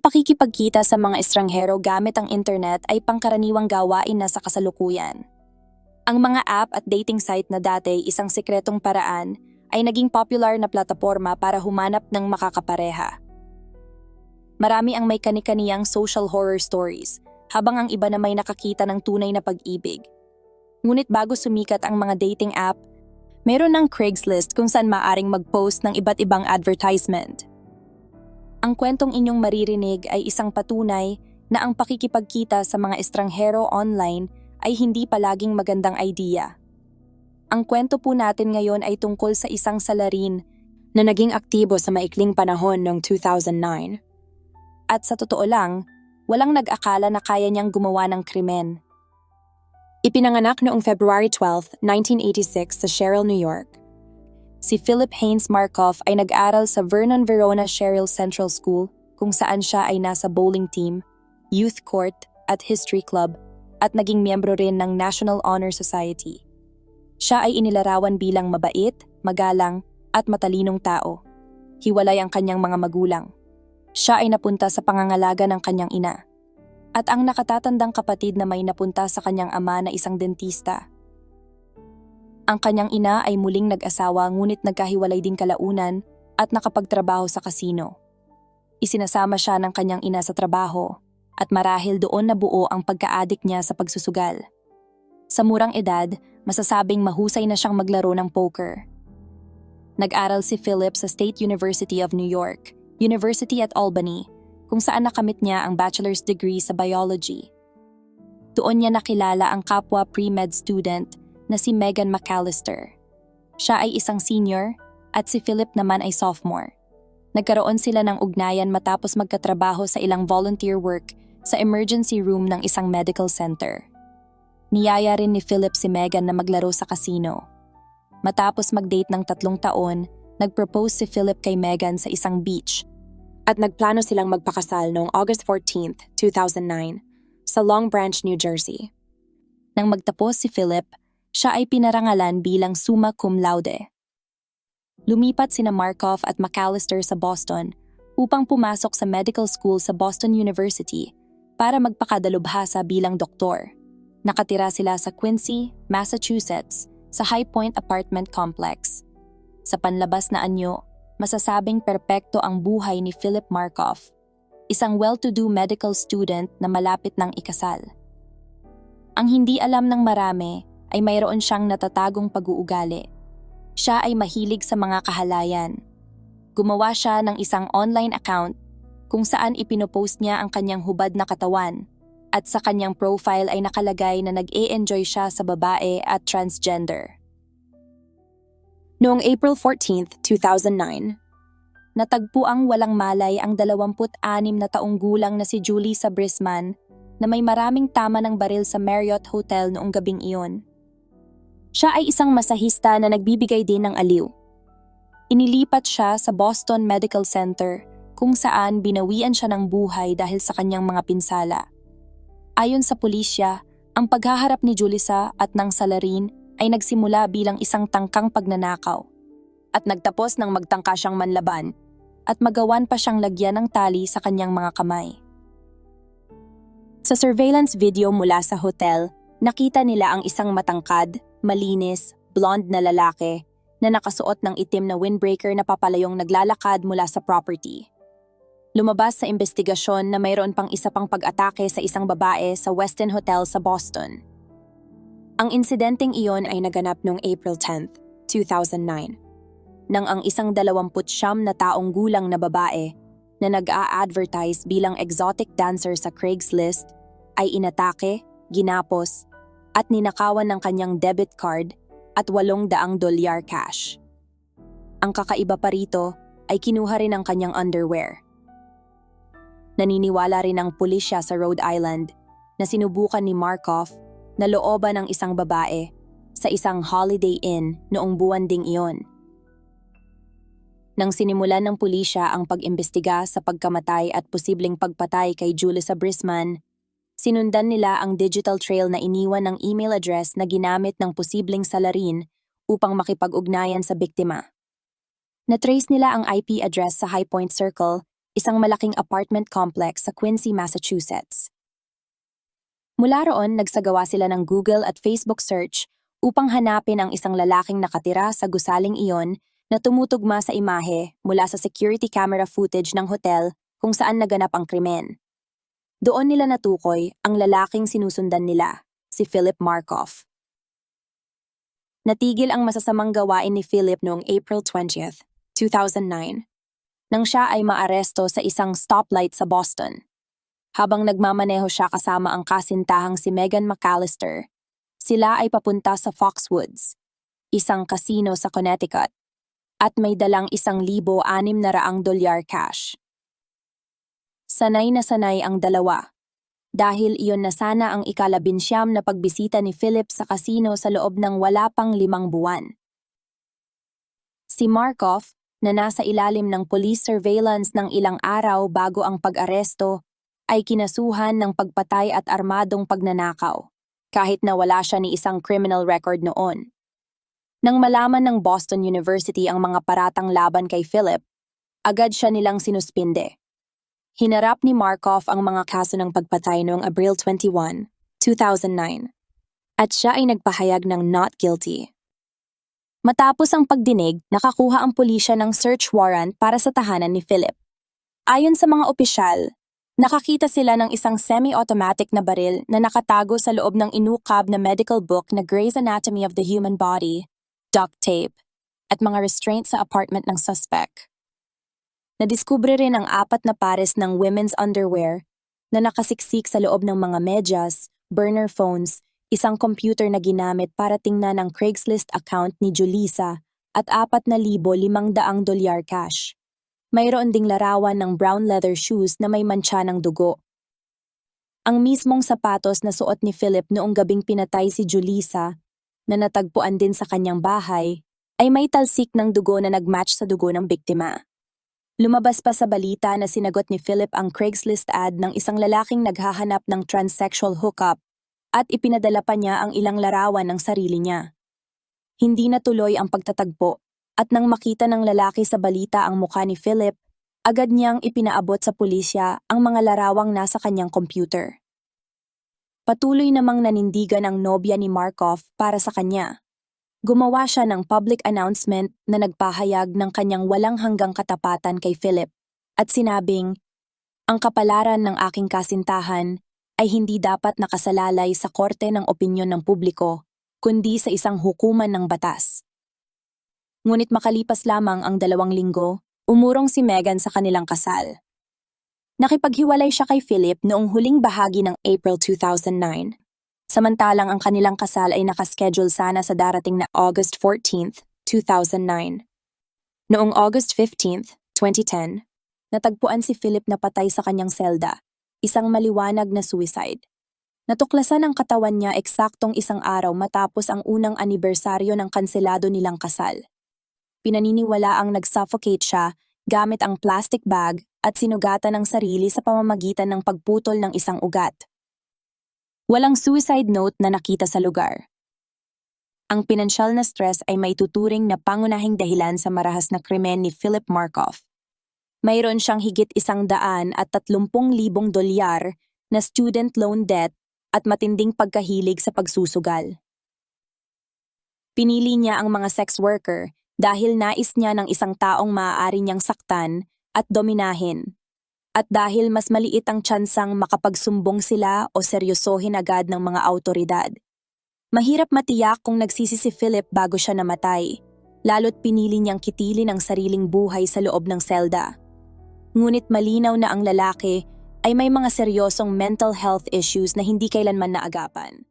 pakikipagkita sa mga estranghero gamit ang internet ay pangkaraniwang gawain na sa kasalukuyan. Ang mga app at dating site na dati isang sikretong paraan ay naging popular na plataporma para humanap ng makakapareha. Marami ang may kani-kaniyang social horror stories, habang ang iba na may nakakita ng tunay na pag-ibig. Ngunit bago sumikat ang mga dating app, meron ng Craigslist kung saan maaring mag-post ng iba't ibang advertisement. Ang kwentong inyong maririnig ay isang patunay na ang pakikipagkita sa mga estranghero online ay hindi palaging magandang idea. Ang kwento po natin ngayon ay tungkol sa isang salarin na naging aktibo sa maikling panahon noong 2009. At sa totoo lang, walang nag-akala na kaya niyang gumawa ng krimen. Ipinanganak noong February 12, 1986 sa Sherrill, New York. Si Philip Haynes Markoff ay nag-aral sa Vernon Verona Sherrill Central School kung saan siya ay nasa bowling team, youth court at history club at naging miyembro rin ng National Honor Society. Siya ay inilarawan bilang mabait, magalang at matalinong tao. Hiwalay ang kanyang mga magulang. Siya ay napunta sa pangangalaga ng kanyang ina. At ang nakatatandang kapatid na may napunta sa kanyang ama na isang dentista. Ang kanyang ina ay muling nag-asawa ngunit nagkahiwalay din kalaunan at nakapagtrabaho sa kasino. Isinasama siya ng kanyang ina sa trabaho at marahil doon nabuo ang pagka-addict niya sa pagsusugal. Sa murang edad, masasabing mahusay na siyang maglaro ng poker. Nag-aral si Philip sa State University of New York, University at Albany, kung saan nakamit niya ang bachelor's degree sa biology. Doon niya nakilala ang kapwa pre-med student na si Megan McAllister. Siya ay isang senior at si Philip naman ay sophomore. Nagkaroon sila ng ugnayan matapos magkatrabaho sa ilang volunteer work sa emergency room ng isang medical center. Niyaya rin ni Philip si Megan na maglaro sa casino. Matapos mag-date ng 3 taon, nag-propose si Philip kay Megan sa isang beach at nagplano silang magpakasal noong August 14, 2009 sa Long Branch, New Jersey. Nang magtapos si Philip, siya ay pinarangalan bilang summa cum laude. Lumipat sina Markoff at McAllister sa Boston upang pumasok sa medical school sa Boston University para magpakadalubhasa bilang doktor. Nakatira sila sa Quincy, Massachusetts sa High Point Apartment Complex. Sa panlabas na anyo, masasabing perpekto ang buhay ni Philip Markoff, isang well-to-do medical student na malapit ng ikasal. Ang hindi alam ng marami ay mayroon siyang natatagong pag-uugali. Siya ay mahilig sa mga kahalayan. Gumawa siya ng isang online account kung saan ipinopost niya ang kanyang hubad na katawan at sa kanyang profile ay nakalagay na nag-e-enjoy siya sa babae at transgender. Noong April 14, 2009, natagpuang walang malay ang 26 na taong gulang na si Julie Sabrisman na may maraming tama ng baril sa Marriott Hotel noong gabing iyon. Siya ay isang masahista na nagbibigay din ng aliw. Inilipat siya sa Boston Medical Center kung saan binawian siya ng buhay dahil sa kanyang mga pinsala. Ayon sa pulisya, ang paghaharap ni Julissa at ng salarin ay nagsimula bilang isang tangkang pagnanakaw at nagtapos nang magtangka siyang manlaban at magawan pa siyang lagyan ng tali sa kanyang mga kamay. Sa surveillance video mula sa hotel, nakita nila ang isang matangkad, malinis, blonde na lalaki na nakasuot ng itim na windbreaker na papalayong naglalakad mula sa property. Lumabas sa investigasyon na mayroon pang isa pang pag-atake sa isang babae sa Westin Hotel sa Boston. Ang insidenteng iyon ay naganap noong April 10, 2009, nang ang isang 29 na taong gulang na babae na nag-a-advertise bilang exotic dancer sa Craigslist ay inatake, ginapos, at ninakawan ng kanyang debit card at $800 cash. Ang kakaiba pa rito ay kinuha rin ang kanyang underwear. Naniniwala rin ang pulisya sa Rhode Island na sinubukan ni Markoff na looban ng isang babae sa isang Holiday Inn noong buwan ding iyon. Nang sinimulan ng pulisya ang pag-imbestiga sa pagkamatay at posibleng pagpatay kay Julie Sabrisman, sinundan nila ang digital trail na iniwan ng email address na ginamit ng posibleng salarin upang makipag-ugnayan sa biktima. Na-trace nila ang IP address sa High Point Circle isang malaking apartment complex sa Quincy, Massachusetts. Mula roon, nagsagawa sila ng Google at Facebook search upang hanapin ang isang lalaking nakatira sa gusaling iyon na tumutugma sa imahe mula sa security camera footage ng hotel kung saan naganap ang krimen. Doon nila natukoy ang lalaking sinusundan nila, si Philip Markoff. Natigil ang masasamang gawain ni Philip noong April 20th, 2009, nang siya ay maaresto sa isang stoplight sa Boston. Habang nagmamaneho siya kasama ang kasintahang si Megan McAllister, sila ay papunta sa Foxwoods, isang casino sa Connecticut, at may dalang $1,600 cash. Sanay na sanay ang dalawa, dahil iyon na sana ang ika-19 na pagbisita ni Philip sa casino sa loob ng wala pang 5 buwan. Si Markoff, na nasa ilalim ng police surveillance ng ilang araw bago ang pag-aresto, ay kinasuhan ng pagpatay at armadong pagnanakaw, kahit na wala siya ni isang criminal record noon. Nang malaman ng Boston University ang mga paratang laban kay Philip, agad siya nilang sinuspinde. Hinarap ni Markoff ang mga kaso ng pagpatay noong Abril 21, 2009, at siya ay nagpahayag ng not guilty. Matapos ang pagdinig, nakakuha ang pulisya ng search warrant para sa tahanan ni Philip. Ayon sa mga opisyal, nakakita sila ng isang semi-automatic na baril na nakatago sa loob ng inukab na medical book na Grey's Anatomy of the Human Body, duct tape, at mga restraint sa apartment ng suspect. Nadiskubre rin ang 4 na pares ng women's underwear na nakasiksik sa loob ng mga medyas, burner phones, isang computer na ginamit para tingnan ang Craigslist account ni Julissa at $4,500 cash. Mayroon ding larawan ng brown leather shoes na may mantsa ng dugo. Ang mismong sapatos na suot ni Philip noong gabing pinatay si Julissa, na natagpuan din sa kanyang bahay, ay may talsik ng dugo na nagmatch sa dugo ng biktima. Lumabas pa sa balita na sinagot ni Philip ang Craigslist ad ng isang lalaking naghahanap ng transsexual hookup at ipinadala pa niya ang ilang larawan ng sarili niya. Hindi natuloy ang pagtatagpo. At nang makita ng lalaki sa balita ang mukha ni Philip, agad niyang ipinaabot sa pulisya ang mga larawang nasa kanyang computer. Patuloy namang nanindigan ang nobya ni Markoff para sa kanya. Gumawa siya ng public announcement na nagpahayag ng kanyang walang hanggang katapatan kay Philip at sinabing, "Ang kapalaran ng aking kasintahan ay hindi dapat nakasalalay sa korte ng opinyon ng publiko, kundi sa isang hukuman ng batas." Ngunit makalipas lamang ang 2 linggo, umurong si Megan sa kanilang kasal. Nakipaghiwalay siya kay Philip noong huling bahagi ng April 2009, samantalang ang kanilang kasal ay nakaschedule sana sa darating na August 14th, 2009. Noong August 15th, 2010, natagpuan si Philip na patay sa kanyang selda, isang maliwanag na suicide. Natuklasan ang katawan niya eksaktong 1 araw matapos ang unang anibersaryo ng kanselado nilang kasal. Pinaniniwala ang nag-suffocate siya gamit ang plastic bag at sinugatan ng sarili sa pamamagitan ng pagputol ng isang ugat. Walang suicide note na nakita sa lugar. Ang pinansyal na stress ay may tuturing na pangunahing dahilan sa marahas na krimen ni Philip Markoff. Mayroon siyang higit $130,000 na student loan debt at matinding pagkahilig sa pagsusugal. Pinili niya ang mga sex worker dahil nais niya ng isang taong maaari niyang saktan at dominahin. At dahil mas maliit ang tsansang makapagsumbong sila o seryosohin agad ng mga awtoridad. Mahirap matiyak kung nagsisi si Philip bago siya namatay, lalo't pinili niyang kitilin ang sariling buhay sa loob ng selda. Ngunit malinaw na ang lalaki ay may mga seryosong mental health issues na hindi kailanman naagapan.